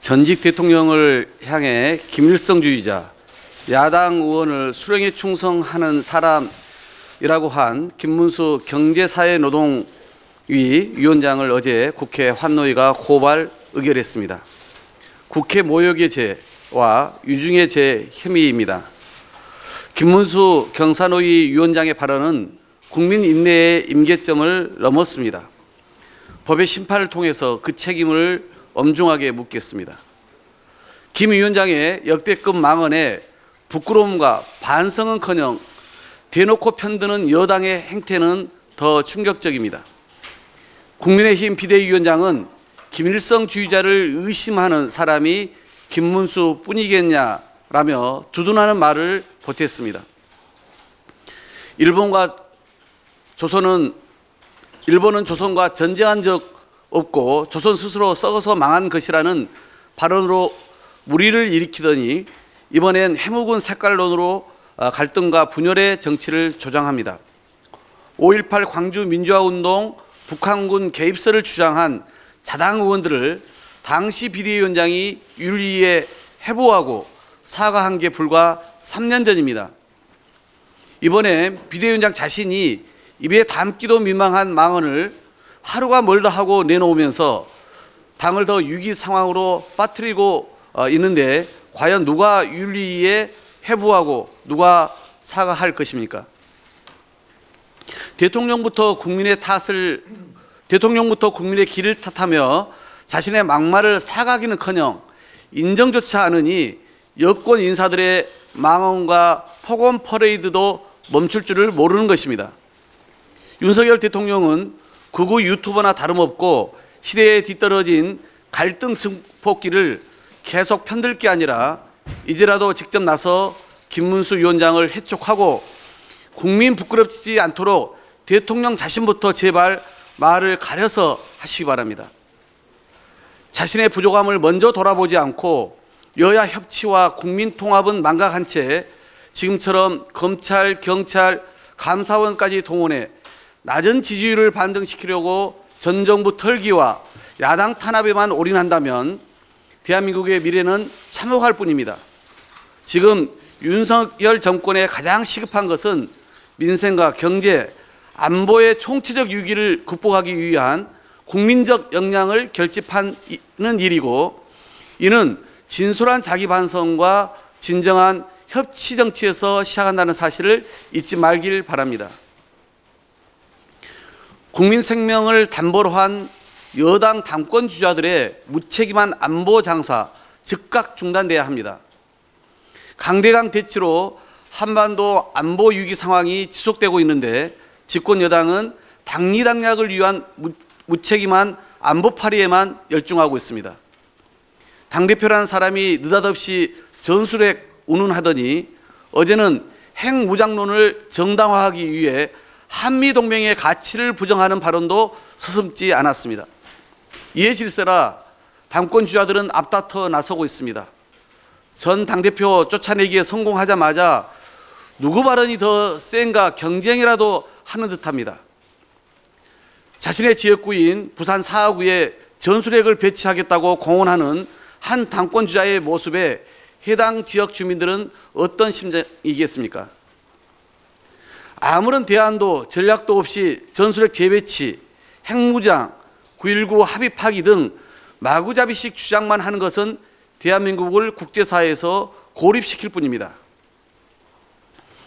전직 대통령을 향해 김일성주의자, 야당 의원을 수령에 충성하는 사람이라고 한 김문수 경제사회노동위 위원장을 어제 국회 환노위가 고발 의결했습니다. 국회 모욕의 죄와 유증의 죄 혐의입니다. 김문수 경사노위 위원장의 발언은 국민 인내의 임계점을 넘었습니다. 법의 심판을 통해서 그 책임을 엄중하게 묻겠습니다. 김 위원장의 역대급 망언에 부끄러움과 반성은커녕 대놓고 편드는 여당의 행태는 더 충격적입니다. 국민의힘 비대위원장은 김일성주의자를 의심하는 사람이 김문수 뿐이겠냐라며 두둔하는 말을 보탰습니다. 일본은 조선과 전쟁한 적 없고 조선 스스로 썩어서 망한 것이라는 발언으로 물의를 일으키더니 이번엔 해묵은 색깔론으로 갈등과 분열의 정치를 조장합니다. 5.18 광주 민주화운동 북한군 개입설을 주장한 자당 의원들을 당시 비대위원장이 윤리위에 해부하고 사과한 게 불과 3년 전입니다. 이번에 비대위원장 자신이 입에 담기도 민망한 망언을 하루가 멀다 하고 내놓으면서 당을 더 위기 상황으로 빠뜨리고 있는데 과연 누가 윤리위에 해부하고 누가 사과할 것입니까? 대통령부터 국민의 길을 탓하며 자신의 막말을 사과하기는커녕 인정조차 않으니 여권 인사들의 망언과 폭언 퍼레이드도 멈출 줄을 모르는 것입니다. 윤석열 대통령은 극우 유튜버나 다름없고 시대에 뒤떨어진 갈등 증폭기를 계속 편들 게 아니라 이제라도 직접 나서 김문수 위원장을 해촉하고 국민 부끄럽지 않도록 대통령 자신부터 제발 말을 가려서 하시기 바랍니다. 자신의 부족함을 먼저 돌아보지 않고 여야 협치와 국민 통합은 망각한 채 지금처럼 검찰, 경찰, 감사원까지 동원해 낮은 지지율을 반등시키려고 전 정부 털기와 야당 탄압에만 올인한다면 대한민국의 미래는 참혹할 뿐입니다. 지금 윤석열 정권의 가장 시급한 것은 민생과 경제, 안보의 총체적 위기를 극복하기 위한 국민적 역량을 결집하는 일이고 이는 진솔한 자기 반성과 진정한 협치 정치에서 시작한다는 사실을 잊지 말길 바랍니다. 국민 생명을 담보로 한 여당 당권 주자들의 무책임한 안보 장사 즉각 중단돼야 합니다. 강대강 대치로 한반도 안보 위기 상황이 지속되고 있는데 집권 여당은 당리당략을 위한 무책임한 안보파리에만 열중하고 있습니다. 당대표라는 사람이 느닷없이 전술핵 운운하더니 어제는 핵무장론을 정당화하기 위해 한미동맹의 가치를 부정하는 발언도 서슴지 않았습니다. 이에 질세라 당권 주자들은 앞다퉈 나서고 있습니다. 전 당대표 쫓아내기에 성공하자마자 누구 발언이 더 센가 경쟁이라도 하는 듯합니다. 자신의 지역구인 부산 사하구에 전술핵을 배치하겠다고 공언하는 한 당권 주자의 모습에 해당 지역 주민들은 어떤 심정이겠습니까? 아무런 대안도 전략도 없이 전술핵 재배치, 핵무장, 9.19 합의 파기 등 마구잡이식 주장만 하는 것은 대한민국을 국제사회에서 고립시킬 뿐입니다.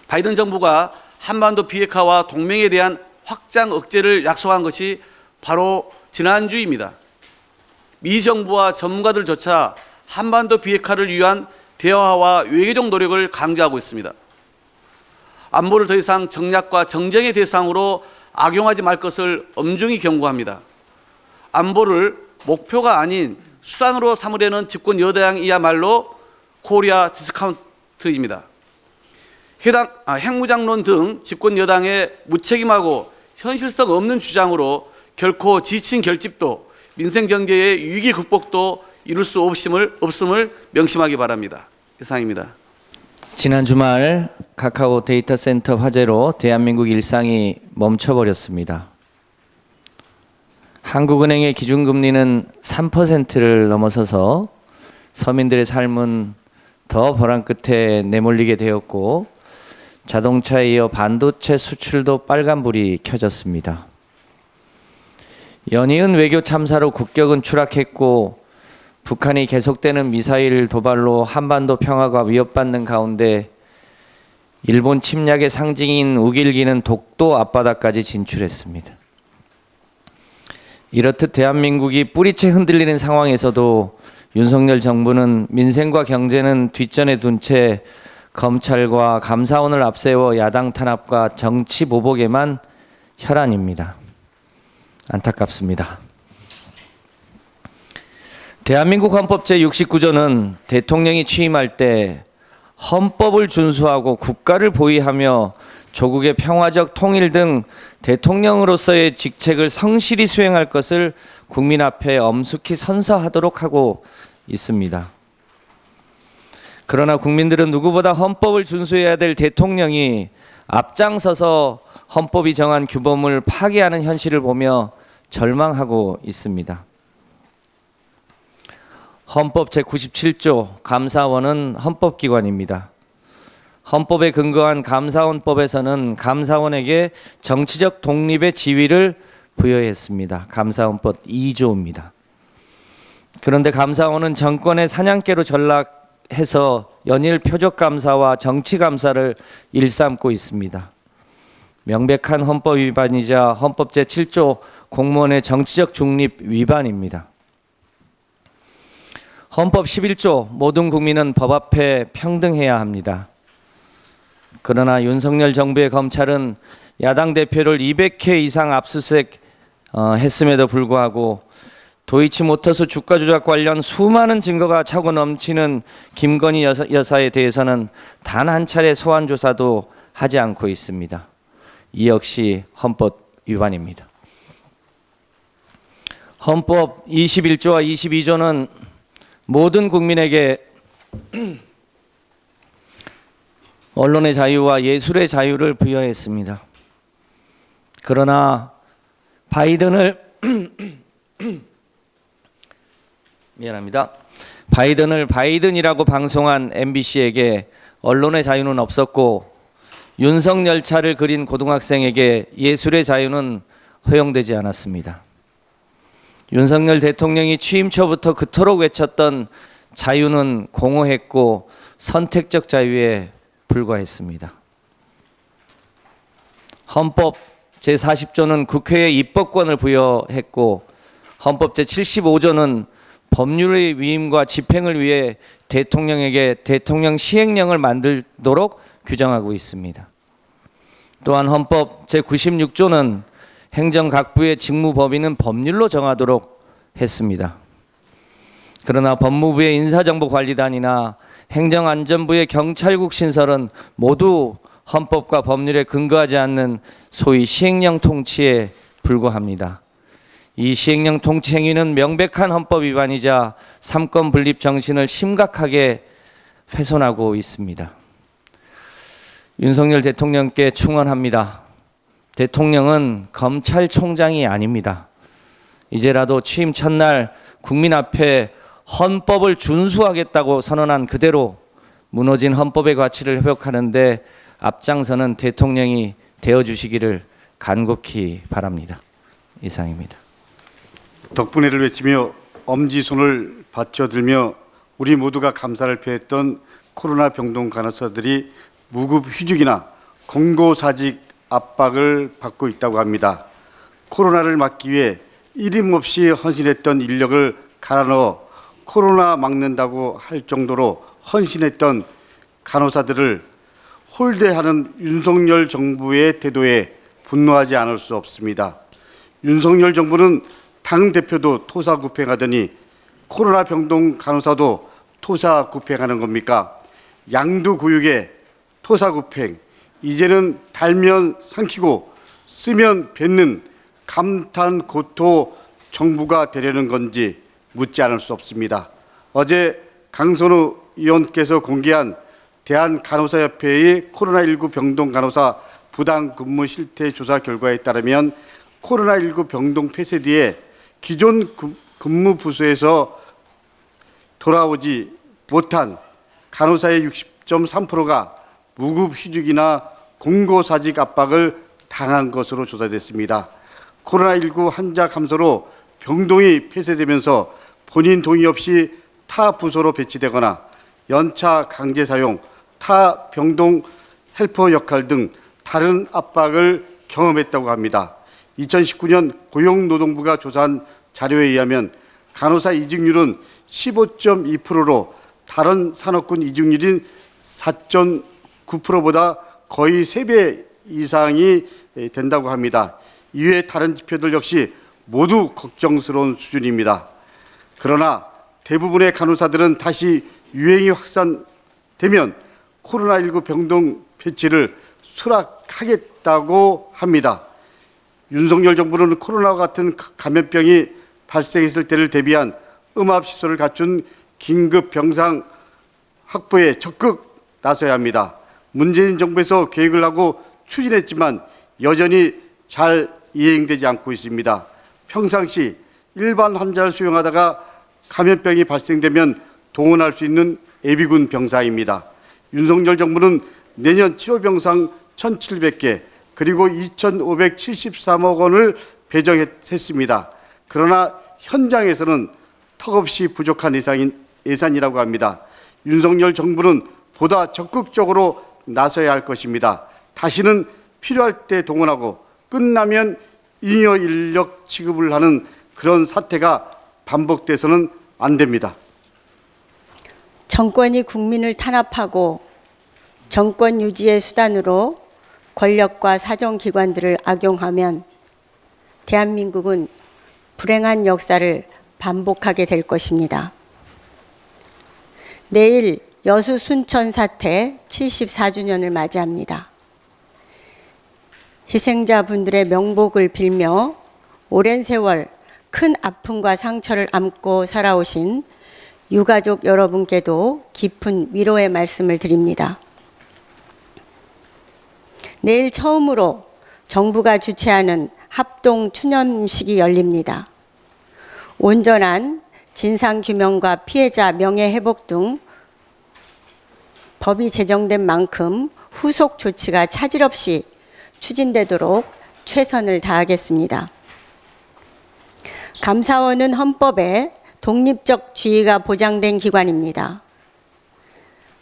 바이든 정부가 한반도 비핵화와 동맹에 대한 확장 억제를 약속한 것이 바로 지난주입니다. 미 정부와 전문가들조차 한반도 비핵화를 위한 대화와 외교적 노력을 강조하고 있습니다. 안보를 더 이상 정략과 정쟁의 대상으로 악용하지 말 것을 엄중히 경고합니다. 안보를 목표가 아닌 수단으로 삼으려는 집권 여당이야말로 코리아 디스카운트입니다. 핵무장론 등 집권 여당의 무책임하고 현실성 없는 주장으로 결코 지친 결집도 민생 경제의 위기 극복도 이룰 수 없음을 명심하기 바랍니다. 이상입니다. 지난 주말 카카오 데이터 센터 화재로 대한민국 일상이 멈춰버렸습니다. 한국은행의 기준금리는 3%를 넘어서서 서민들의 삶은 더 벼랑 끝에 내몰리게 되었고 자동차에 이어 반도체 수출도 빨간불이 켜졌습니다. 연이은 외교 참사로 국격은 추락했고 북한이 계속되는 미사일 도발로 한반도 평화가 위협받는 가운데 일본 침략의 상징인 우길기는 독도 앞바다까지 진출했습니다. 이렇듯 대한민국이 뿌리채 흔들리는 상황에서도 윤석열 정부는 민생과 경제는 뒷전에 둔 채 검찰과 감사원을 앞세워 야당 탄압과 정치 보복에만 혈안입니다. 안타깝습니다. 대한민국 헌법 제69조는 대통령이 취임할 때 헌법을 준수하고 국가를 보위하며 조국의 평화적 통일 등 대통령으로서의 직책을 성실히 수행할 것을 국민 앞에 엄숙히 선서하도록 하고 있습니다. 그러나 국민들은 누구보다 헌법을 준수해야 될 대통령이 앞장서서 헌법이 정한 규범을 파기하는 현실을 보며 절망하고 있습니다. 헌법 제97조 감사원은 헌법기관입니다. 헌법에 근거한 감사원법에서는 감사원에게 정치적 독립의 지위를 부여했습니다. 감사원법 2조입니다. 그런데 감사원은 정권의 사냥개로 전락해서 연일 표적감사와 정치감사를 일삼고 있습니다. 명백한 헌법 위반이자 헌법 제7조 공무원의 정치적 중립 위반입니다. 헌법 11조 모든 국민은 법 앞에 평등해야 합니다. 그러나 윤석열 정부의 검찰은 야당 대표를 200회 이상 압수수색 했음에도 불구하고 도이치모터스 주가 조작 관련 수많은 증거가 차고 넘치는 김건희 여사에 대해서는 단 한 차례 소환 조사도 하지 않고 있습니다. 이 역시 헌법 위반입니다. 헌법 21조와 22조는 모든 국민에게 언론의 자유와 예술의 자유를 부여했습니다. 그러나 바이든을 바이든이라고 방송한 MBC에게 언론의 자유는 없었고 윤석열차를 그린 고등학생에게 예술의 자유는 허용되지 않았습니다. 윤석열 대통령이 취임 초부터 그토록 외쳤던 자유는 공허했고 선택적 자유에 불과했습니다. 헌법 제40조는 국회에 입법권을 부여했고 헌법 제75조는 법률의 위임과 집행을 위해 대통령에게 대통령 시행령을 만들도록 규정하고 있습니다. 또한 헌법 제96조는 행정각부의 직무범위는 법률로 정하도록 했습니다. 그러나 법무부의 인사정보관리단이나 행정안전부의 경찰국 신설은 모두 헌법과 법률에 근거하지 않는 소위 시행령 통치에 불과합니다. 이 시행령 통치 행위는 명백한 헌법 위반이자 삼권 분립 정신을 심각하게 훼손하고 있습니다. 윤석열 대통령께 충언합니다. 대통령은 검찰총장이 아닙니다. 이제라도 취임 첫날 국민 앞에 헌법을 준수하겠다고 선언한 그대로 무너진 헌법의 가치를 회복하는 데 앞장서는 대통령이 되어주시기를 간곡히 바랍니다. 이상입니다. 덕분에를 외치며 엄지손을 받쳐들며 우리 모두가 감사를 표했던 코로나 병동 간호사들이 무급 휴직이나 공고사직 압박을 받고 있다고 합니다. 코로나를 막기 위해 이름없이 헌신했던 인력을 갈아 넣어 코로나 막는다고 할 정도로 헌신했던 간호사들을 홀대하는 윤석열 정부의 태도에 분노하지 않을 수 없습니다. 윤석열 정부는 당대표도 토사구팽하더니 코로나 병동 간호사도 토사구팽하는 겁니까? 양두구육에 토사구팽, 이제는 달면 삼키고 쓰면 뱉는 감탄고토 정부가 되려는 건지 묻지 않을 수 없습니다. 어제 강선우 의원께서 공개한 대한간호사협회의 코로나19 병동 간호사 부당 근무 실태 조사 결과에 따르면 코로나19 병동 폐쇄 뒤에 기존 근무 부서에서 돌아오지 못한 간호사의 60.3%가 무급휴직이나 공고사직 압박을 당한 것으로 조사됐습니다. 코로나19 환자 감소로 병동이 폐쇄되면서 본인 동의 없이 타 부서로 배치되거나 연차 강제 사용, 타 병동 헬퍼 역할 등 다른 압박을 경험했다고 합니다. 2019년 고용노동부가 조사한 자료에 의하면 간호사 이직률은 15.2%로 다른 산업군 이직률인 4.9%보다 거의 3배 이상이 된다고 합니다. 이외의 다른 지표들 역시 모두 걱정스러운 수준입니다. 그러나 대부분의 간호사들은 다시 유행이 확산되면 코로나19 병동 배치를 수락하겠다고 합니다. 윤석열 정부는 코로나와 같은 감염병이 발생했을 때를 대비한 음압시설을 갖춘 긴급 병상 확보에 적극 나서야 합니다. 문재인 정부에서 계획을 하고 추진했지만 여전히 잘 이행되지 않고 있습니다. 평상시 일반 환자를 수용하다가 감염병이 발생되면 동원할 수 있는 예비군 병사입니다. 윤석열 정부는 내년 7호 병상 1,700개 그리고 2,573억 원을 배정했습니다. 그러나 현장에서는 턱없이 부족한 예산이라고 합니다. 윤석열 정부는 보다 적극적으로 나서야 할 것입니다. 다시는 필요할 때 동원하고 끝나면 잉여 인력 취급을 하는 그런 사태가 반복돼서는 안 됩니다. 정권이 국민을 탄압하고 정권 유지의 수단으로 권력과 사정기관들을 악용하면 대한민국은 불행한 역사를 반복하게 될 것입니다. 내일 여수 순천 사태 74주년을 맞이합니다. 희생자분들의 명복을 빌며 오랜 세월 큰 아픔과 상처를 안고 살아오신 유가족 여러분께도 깊은 위로의 말씀을 드립니다. 내일 처음으로 정부가 주최하는 합동 추념식이 열립니다. 온전한 진상규명과 피해자 명예회복 등 법이 제정된 만큼 후속 조치가 차질 없이 추진되도록 최선을 다하겠습니다. 감사원은 헌법에 독립적 지위가 보장된 기관입니다.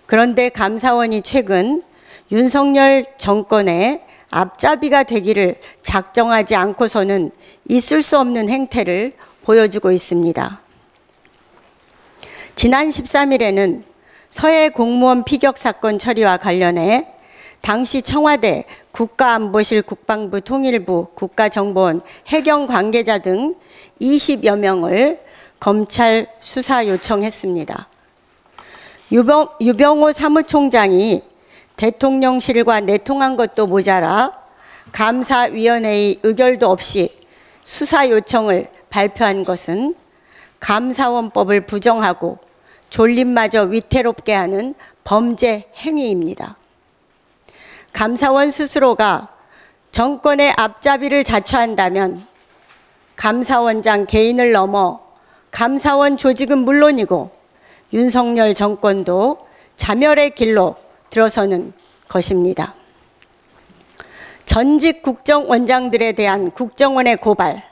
그런데 감사원이 최근 윤석열 정권의 앞잡이가 되기를 작정하지 않고서는 있을 수 없는 행태를 보여주고 있습니다. 지난 13일에는 서해 공무원 피격 사건 처리와 관련해 당시 청와대 국가안보실 국방부 통일부 국가정보원 해경 관계자 등 20여 명을 검찰 수사 요청했습니다. 유병호 사무총장이 대통령실과 내통한 것도 모자라 감사위원회의 의결도 없이 수사 요청을 발표한 것은 감사원법을 부정하고 졸림마저 위태롭게 하는 범죄 행위입니다. 감사원 스스로가 정권의 앞잡이를 자처한다면 감사원장 개인을 넘어 감사원 조직은 물론이고 윤석열 정권도 자멸의 길로 들어서는 것입니다. 전직 국정원장들에 대한 국정원의 고발,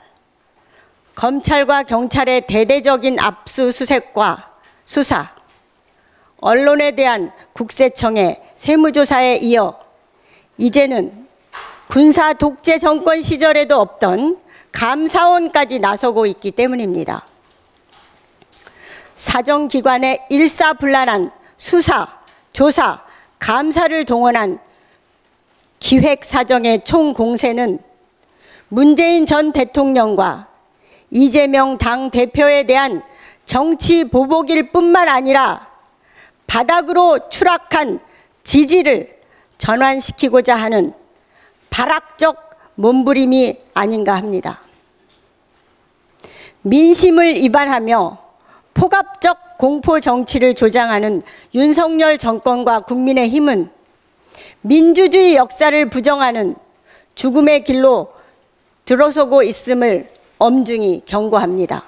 검찰과 경찰의 대대적인 압수수색과 수사, 언론에 대한 국세청의 세무조사에 이어 이제는 군사 독재 정권 시절에도 없던 감사원까지 나서고 있기 때문입니다. 사정기관의 일사불란한 수사, 조사, 감사를 동원한 기획사정의 총공세는 문재인 전 대통령과 이재명 당대표에 대한 정치 보복일 뿐만 아니라 바닥으로 추락한 지지를 전환시키고자 하는 발악적 몸부림이 아닌가 합니다. 민심을 위반하며 폭압적 공포 정치를 조장하는 윤석열 정권과 국민의힘은 민주주의 역사를 부정하는 죽음의 길로 들어서고 있음을 엄중히 경고합니다.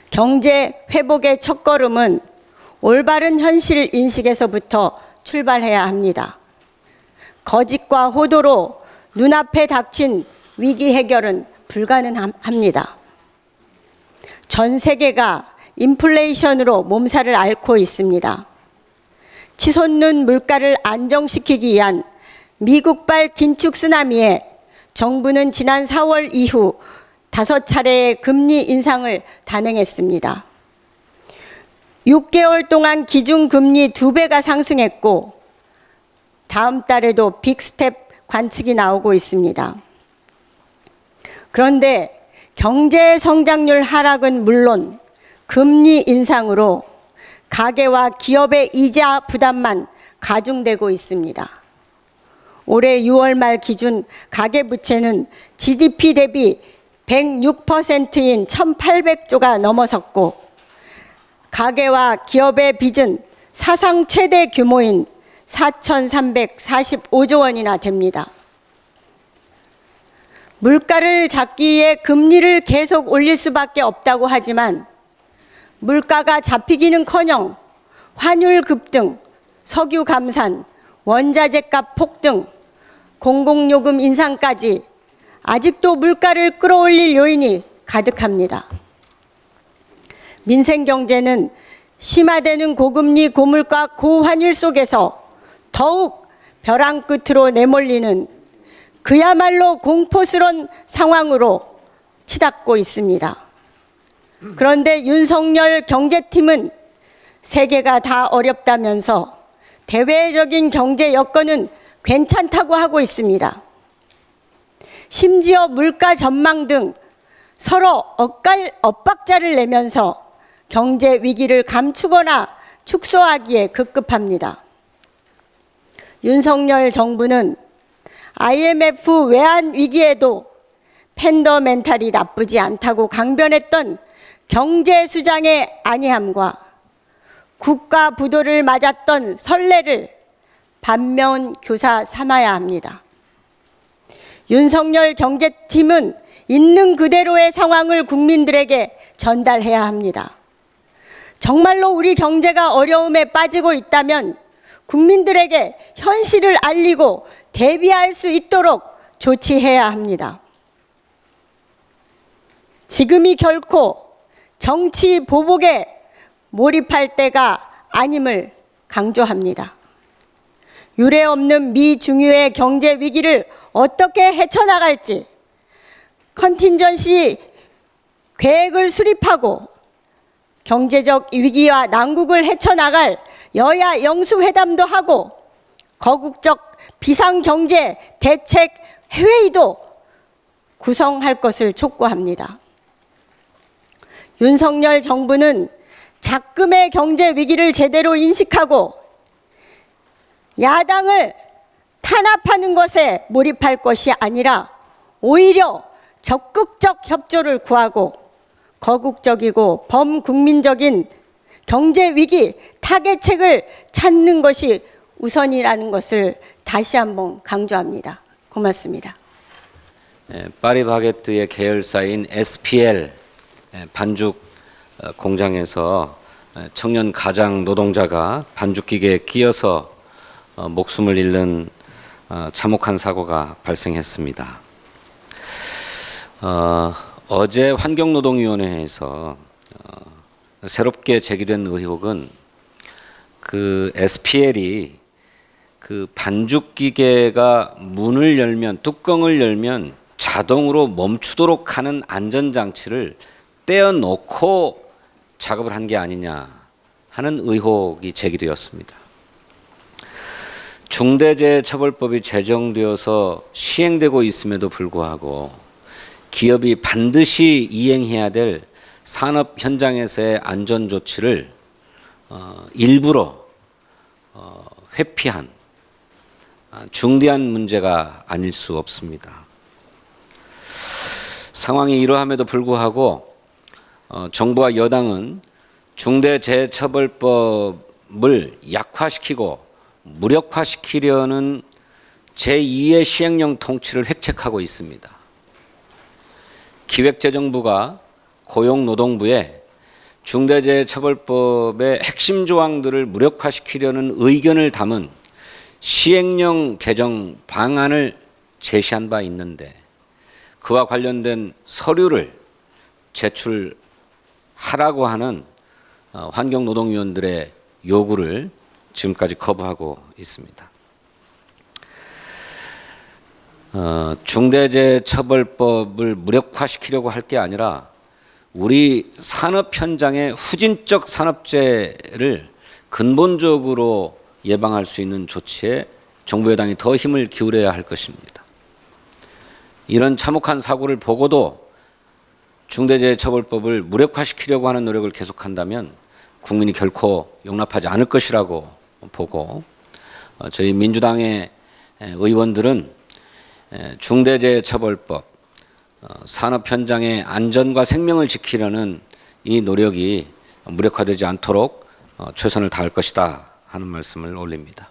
경제 회복의 첫걸음은 올바른 현실 인식에서부터 출발해야 합니다. 거짓과 호도로 눈앞에 닥친 위기 해결은 불가능합니다. 전 세계가 인플레이션으로 몸살을 앓고 있습니다. 치솟는 물가를 안정시키기 위한 미국발 긴축 쓰나미에 정부는 지난 4월 이후 5차례의 금리 인상을 단행했습니다. 6개월 동안 기준금리 2배가 상승했고 다음 달에도 빅스텝 관측이 나오고 있습니다. 그런데 경제 성장률 하락은 물론 금리 인상으로 가계와 기업의 이자 부담만 가중되고 있습니다. 올해 6월 말 기준 가계부채는 GDP 대비 106%인 1,800조가 넘어섰고 가계와 기업의 빚은 사상 최대 규모인 4,345조 원이나 됩니다. 물가를 잡기 위해 금리를 계속 올릴 수밖에 없다고 하지만 물가가 잡히기는커녕 환율 급등, 석유 감산, 원자재 값 폭등, 공공요금 인상까지 아직도 물가를 끌어올릴 요인이 가득합니다. 민생경제는 심화되는 고금리, 고물가, 고환율 속에서 더욱 벼랑 끝으로 내몰리는 그야말로 공포스러운 상황으로 치닫고 있습니다. 그런데 윤석열 경제팀은 세계가 다 어렵다면서 대외적인 경제 여건은 괜찮다고 하고 있습니다. 심지어 물가 전망 등 서로 엇박자를 내면서 경제 위기를 감추거나 축소하기에 급급합니다. 윤석열 정부는 IMF 외환 위기에도 팬더멘탈이 나쁘지 않다고 강변했던 경제 수장의 안이함과 국가 부도를 맞았던 선례를 반면 교사 삼아야 합니다. 윤석열 경제팀은 있는 그대로의 상황을 국민들에게 전달해야 합니다. 정말로 우리 경제가 어려움에 빠지고 있다면 국민들에게 현실을 알리고 대비할 수 있도록 조치해야 합니다. 지금이 결코 정치 보복에 몰입할 때가 아님을 강조합니다. 유례없는 미중유의 경제 위기를 어떻게 헤쳐나갈지 컨틴전시 계획을 수립하고 경제적 위기와 난국을 헤쳐나갈 여야 영수회담도 하고 거국적 비상경제 대책 회의도 구성할 것을 촉구합니다. 윤석열 정부는 작금의 경제 위기를 제대로 인식하고 야당을 탄압하는 것에 몰입할 것이 아니라 오히려 적극적 협조를 구하고 거국적이고 범국민적인 경제 위기 타개책을 찾는 것이 우선이라는 것을 다시 한번 강조합니다. 고맙습니다. 파리바게뜨의 계열사인 SPL 반죽 공장에서 청년 가장 노동자가 반죽기계에 끼어서 목숨을 잃는 참혹한 사고가 발생했습니다. 어제 환경노동위원회에서 새롭게 제기된 의혹은 그 SPL이 그 반죽기계가 문을 열면 뚜껑을 열면 자동으로 멈추도록 하는 안전장치를 떼어놓고 작업을 한 게 아니냐 하는 의혹이 제기되었습니다. 중대재해처벌법이 제정되어서 시행되고 있음에도 불구하고 기업이 반드시 이행해야 될 산업 현장에서의 안전조치를 일부러 회피한 중대한 문제가 아닐 수 없습니다. 상황이 이러함에도 불구하고 정부와 여당은 중대재해처벌법을 약화시키고 무력화시키려는 제2의 시행령 통치를 획책하고 있습니다. 기획재정부가 고용노동부에 중대재해처벌법의 핵심 조항들을 무력화시키려는 의견을 담은 시행령 개정 방안을 제시한 바 있는데 그와 관련된 서류를 제출하라고 하는 환경노동위원들의 요구를 지금까지 거부하고 있습니다. 중대재해처벌법을 무력화시키려고 할 게 아니라 우리 산업 현장의 후진적 산업재해를 근본적으로 예방할 수 있는 조치에 정부 여당이 더 힘을 기울여야 할 것입니다. 이런 참혹한 사고를 보고도 중대재해처벌법을 무력화시키려고 하는 노력을 계속한다면 국민이 결코 용납하지 않을 것이라고 보고 저희 민주당의 의원들은 중대재해처벌법, 산업 현장의 안전과 생명을 지키려는 이 노력이 무력화되지 않도록 최선을 다할 것이다 하는 말씀을 올립니다.